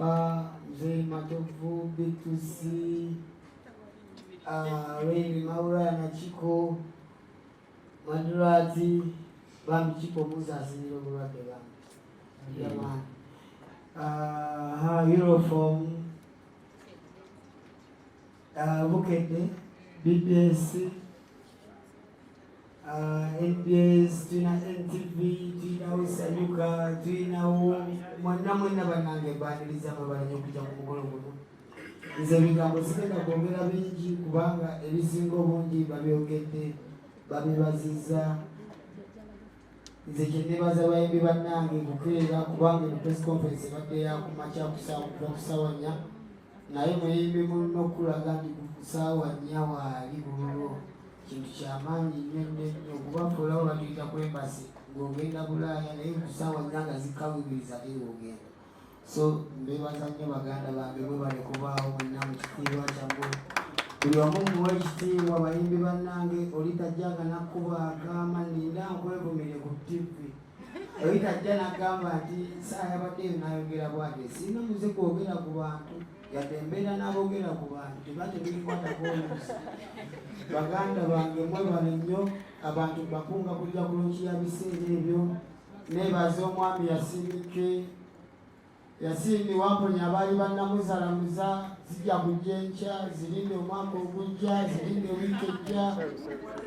papa mzee Matovu Bitusi Reni Maura na Chiko Mandurati Bambi Chiko Muzasi Nilobulwadde Bambi Jamani Hero from Bukete BBS NBS Twina NTV Twina Usayuka Twina Mwana banange baniriza babalanye okujja ku mukolo guno nze ebigambo sigenda kwogera bingi kubanga ebisinga obungi babyogedde babibaziza nze kyennebaza bayimbi bannange kukeera kubanga press conference ebadde yakumakya kusaawa 4 naye muyimbi mulina okulaga nti kusaawa 4 waali bululu kintu kyamaanyi nnyo okubafuulawo batuyita kwembasi ng'ogenda Bulaaya naye kusaawa 4 nga zikawubiriza era ogenda so mbebaza nnyo baganda bange bwe bale kubaawo mwenna mu kitiibwa kyammwe buli omu muwa ekitiibwa bayimbi bannange olitajjanga nakkuba agamba ninda nkwevumire ku tivi olitajja nagamba nti saa yabaddeyo nayogera bwate sirina muze kwogera ku bantu yadde embeera n'abogera ku bantu tebatebikwatako olusi baganda bange mwebale nnyo abantu bakunga kujja kulunkiya biseera ebyo nebaza omwami Yasindi wamponya abaali bannamuzalamuza zijja kujja enkya zirinde omwaka ogujja zirinde wiiki ejja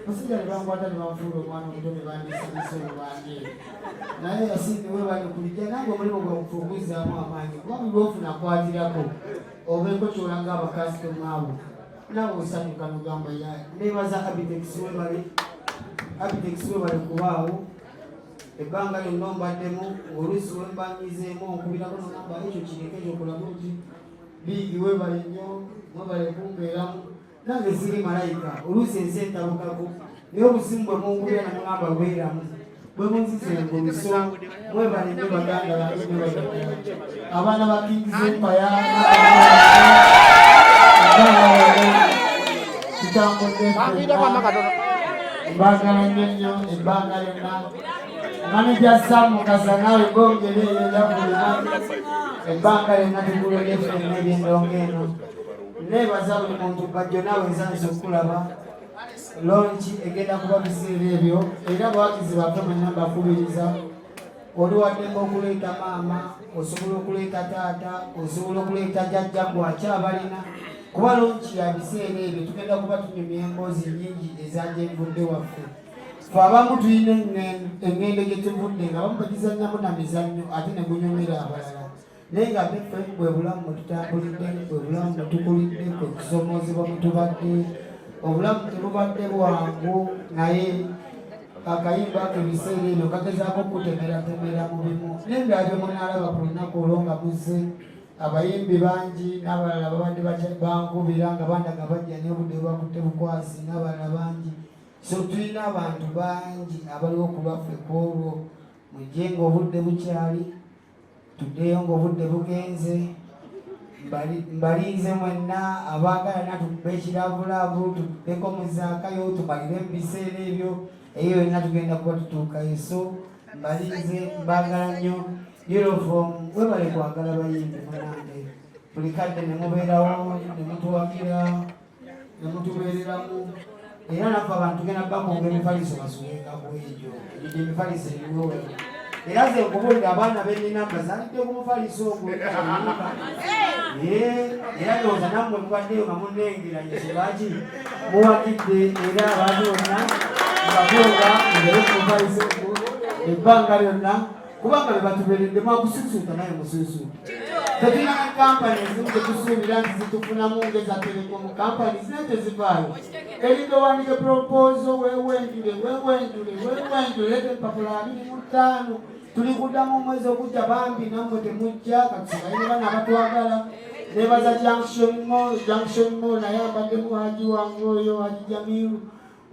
basajja ne bankwata ne banfuula omwana omuto ne bandisabisa olwange naye Yasindi webale kulijja nange omulimu gwakufa ogwizzaamu amaanyi kuba buli lwofuna akwatirako obeeko kyolanga abakasitoma abo nawe osanyuka nogamba nebaza Abitex webale kubaawo ebbanga lyonna ombaddemu oluusi wembanyizeemu onkubirako nonamba ekyo kireke ekyokulaba nti biigi webale nnyo webale kumbeeramu nange siri malayika oluusi ensi entabukako naye obusimu bwe munkubira namugamba bweramu bwe munzizenga oluso mwebale nnyo baganda bange abaana ba Kings Empire mbagala nnyo ebbanga lyonna Manager Sam Mukazanawe Gongereyo yabulima ebbanga lyonna tukulolye ffenna ebyendongeeno nebaza buli muntu bajjo naawe nsanze okulaba lonchi egenda kuba biseera ebyo era abawagizi baffe mwenna mbakubiriza oli waddemba okuleeta maama osobola okuleeta taata osobola okuleeta jjajja gwakyabalina kuba lonchi ya biseera ebyo tugenda kuba tunyumya emboozi nnyingi ezajja envudde waffe abamu tulina engendo gye tuvudde nga bamu bagizannyamu na mizannyo ate ne gunyumira abalala naye nga ffe bwe bulamu mwe tutambulidde bwe bulamu mwe tukulidde kwe kusomoozebwa mwe tubadde obulamu tebubadde bwangu naye akayimba ako ebiseera ebyo kagezaako okukutemeratemera mu bimu naye ngaabyo munaalaba ku lunaku olwo nga muzze abayimbi bangi n'abalala babadde bankubira nga bandaga bajja n'obudde bwakutte bukwasi n'abalala bangi so tulina abantu bangi abaliwo ku lwaffe kwolwo mujje ng'obudde bukyali tuddeyo ng'obudde bugenze mbalinze mwenna abaagala natubba ekirabulabu tuddeko muzaakayo tumalire mu biseera ebyo eyo yonna tugenda kuba tutuukayo so mbalinze mbaagala nnyo uniform webale kwagala bayimbi munange buli kadde ne mubeerawo ne mutuwagira ne mutubeereramu era naffe abantu tugenda bakonga emifaliso basulengako egyo egyo emifaliso eriwo era ze nkubulira abaana b'enninamba zalidde ku mufaliso ogwo era ndowooza nammwe mubaddeyo nga munnengiranye sebaki muwagidde era abantu bonna mbagonga ngere ku mufaliso ogwo ebbanga lyonna kubanga be batubeeredde mwakusuusuuta naye musuusuuta tetulina kampani ezimu tetusuubira nti zitufunamu ngeza telekomu kampani zine tezivaayo erindo wandike propozo wewenjule leeta empapula 25 tuli kuddamu omwezi okujja bambi nammwe temujja katusigaire bana abatwagala nebaza junction mall naye ambaddemu haji wange oyo haji Jamiru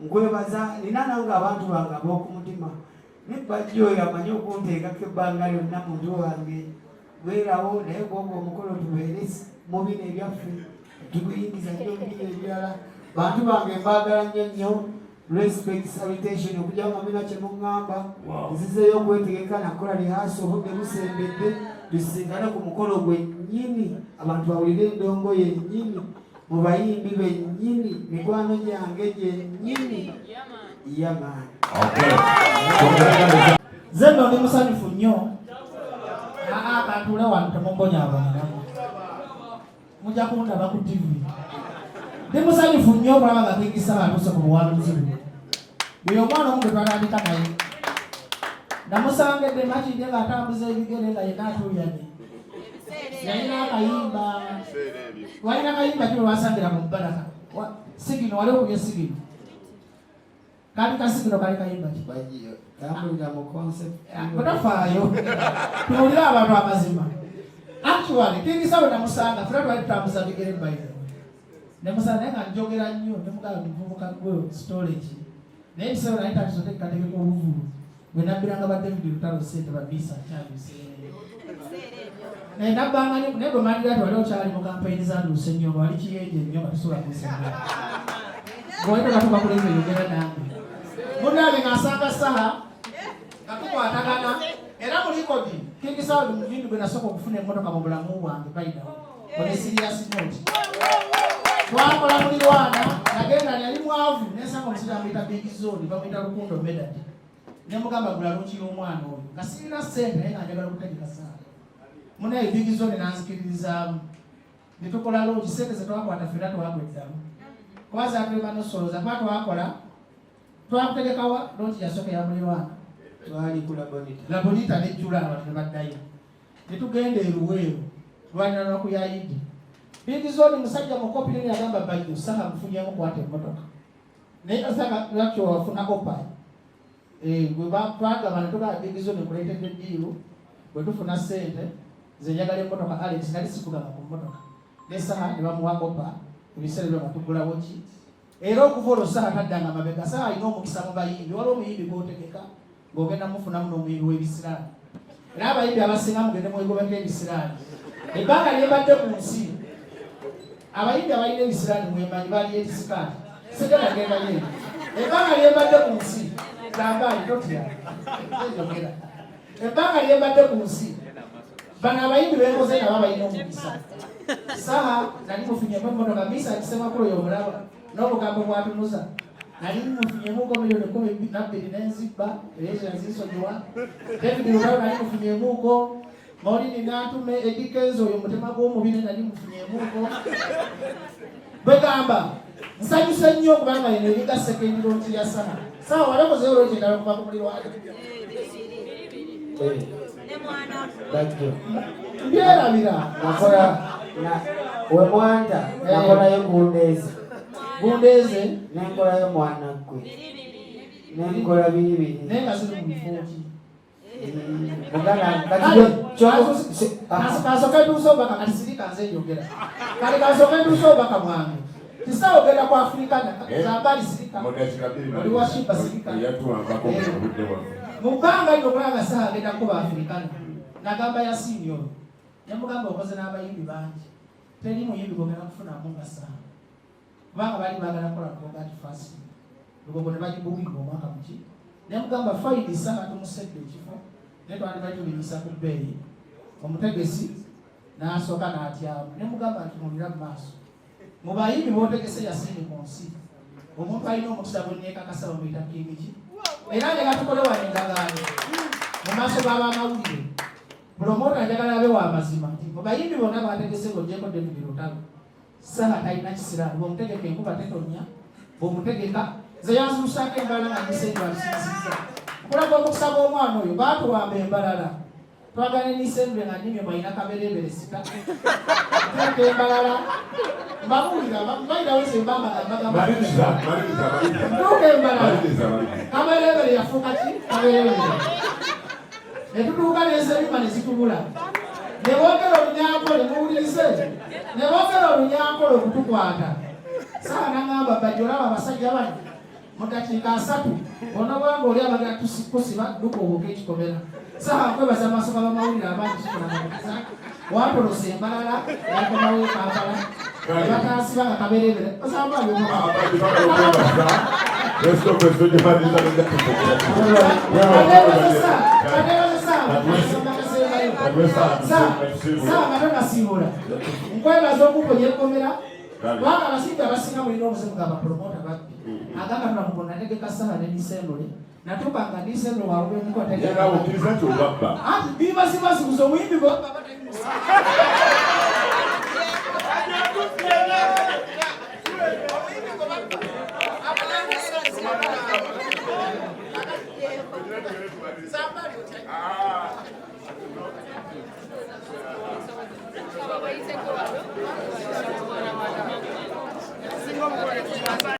nkwebaza nina nange abantu bange ab'okumutima nebajja oyo amanyi okunteekako ebbanga lyonna muntu wange weerawo naye gwogwo omukolo tubeere mu bino ebyaffe tuguyingiza nnyo bino ebirala bantu bange mbaagala nnyo respect salutation okujja nga mina kye muŋŋamba nzizeeyo okwetegeka nakola lihaasi obudde busembedde tusisinkane ku mukolo gwennyini abantu bawulire endongo yennyini mu bayimbi bennyini mikwano gyange gyennyini yamaani. Nze nno ndi musanyufu nnyo. Kantule wano temumbonyaabonyeramu, mujja kundaba ku TV. Ndi musanyufu nnyo okulaba nga King Sala atuuse ku buwanuzi buno. Buli omwana omu gwe twatandika naye namusangedde Makindye ng'atambuza ebigere nga yenna atuuyanye. Yalina akayimba, walina akayimba kino lwasangira mu Baraka Sigino, wali okubye Sigino. Kali ka Sigino kali kayimba ki? Butafaayo tuwulire abantu amazima. Actually King Sala namusanga fera twali tutambuza bigere bayize nemusanga naye nga njogera nnyo nemugala muvubuka gwe storage naye ebiseera naye tatusote kategeko obuvulu bwe nabbiranga ba David Lutalo Sente babisa kyabiseera naye nabbanga naye bwe malira twali okyali mu kampeyini za Nduuse nnyo wali kiyenje nnyo nga tusobola kusemera bwoleta katuba kuleza yogera nange munange ng'asanga saha nga tukwatagana era mu likodi King Sala mubindu bwe nasooka okufuna emmotoka mu bulamu bwange bayidawo one serious note. Twakola mulirwana nagenda yali mwavu nesanga omusajja amuyita Big Zone bamuyita Lukundo Medad nemugamba gula lungi y'omwana oyo nga sirina ssente naye nga njagala okutegeka saala munaye Big Zone nanzikiririzaamu ne tukola lungi ssente ze twakwata ffenna twagweddamu kwaza atulema nosolooza kuba twakola twakutegekawa lungi yasooka ya mulirwana twali ku Labonita nejjula abantu ne baddayo ne tugenda eruweero lwanyina n'okuyayidi Big Zone musajja mukopi nini agamba bajjo saka mfunyemu kwate emmotoka naye saka lwakyo wafuna opayi bwe twagabana tugaba Big Zone kuleetedde eddiiru bwe tufuna ssente ze njagala emmotoka Alex nali sikugaba ku mmotoka ne saka ne bamuwa opa ebiseera ebyo nga tugulawo ki era okuva olwo saka taddanga mabega saka alina omukisa mu bayimbi waliwo omuyimbi gw'otegeka ng'ogenda mufunamu n'omuyimbi w'ebisiraani era abayimbi abasinga mugende mwegobeko ebisiraani ebbanga lyebadde ku nsi abayimbi abalina ebisiraani mwemanyi bali etisikaati sigala genda yeyo ebbanga lyebadde ku nsi gambaali totya eyogera ebbanga lyebadde ku nsi bano abayimbi beekoze nabo abalina omukisa saha nali mufunyemu emmotoka misa kisemakulo y'omulaba n'obugambo bwatunuza nali mufunyemuko milioni 12 n'enzibba ezo yazinsonyiwa David Lutalo nali mufunyemuko Maulini natume edikezo oyo mutema gw'omubiri nali mufunyemuko begamba nsanyuse nnyo okubanga yeno ebigaseka ebirungi ya sana sawa walakoze olwekyo endala okuva ku muliro wake mbyerabira nakola we mwanda nakolayo gundeeze nenkolayo mwana gwe nenkola bibiri naye nga ziri mu bifuuki kasoka entuusa obaka kati sirika nze njogera kale kasoka entuusa obaka mwange tisawogera ku Afrikana zambali sirika oli washiba sirika mu bbanga lino okulanga saha agenda kuba Afrikana nagamba ya senior yamugamba okoze n'abayimbi bangi teri muyimbi gwogenda kufunamu nga saha kubanga bali baagala kukola bogati fasi lugogo ne bagibugirwa omwaka muki nemugamba faidi saha tumusedde ekifo naye twali batulimisa ku bbeeyi omutegesi n'asooka n'atyamu nemugamba nti mulira mu maaso mu bayimbi bootegese yasinye ku nsi omuntu alina omukisa gwenneekakasa bamuyita kingiki era ne gatukole wano endagaano mu maaso g'abamawulire promota njagala abe wa mazima nti mu bayimbi bonna bategese ng'ogyeko David Lutalo saha talina kisiraani bw'omutegeka enkuba tetonya bw'omutegeka ze yanzuusaako embalala nga nisendu alusinzizza kulaga omukisa gw'omwana oyo baatuwamba embalala twagala nisendu nga nnimye mwalina kaberebere sika teeka embalala mbabuulira bayirawo sembamba ntuuka embalala kaberebere yafuuka ki kaberebere ne tutuuka n'enserima ne zitubula ne boogera olunyankole muwulirize ne boogera olunyankole okutukwata sawa nangamba bajja olaba abasajja bano mu dakiika 3 onobanga oli abagala kusiba dukowoka ekikomera sawa nkwebaza amaaso g'abamawulire abangi kikolamukiza watolosa embalala yakomawo ekampala ebataasiba nga kaberebere Saa matona simbula. Nkwebaza okuponya ekkomera. Kubanga abasajja abasinga mulina omuzimu nga bapromota babbi. Agamba tunamugona negeka Sala ne Disembule. Natuuka nga Disembule walubenyiko Yena okkiriza nti obabba. Anti bibasibasibuza omuyimbi bwabba batalimusa.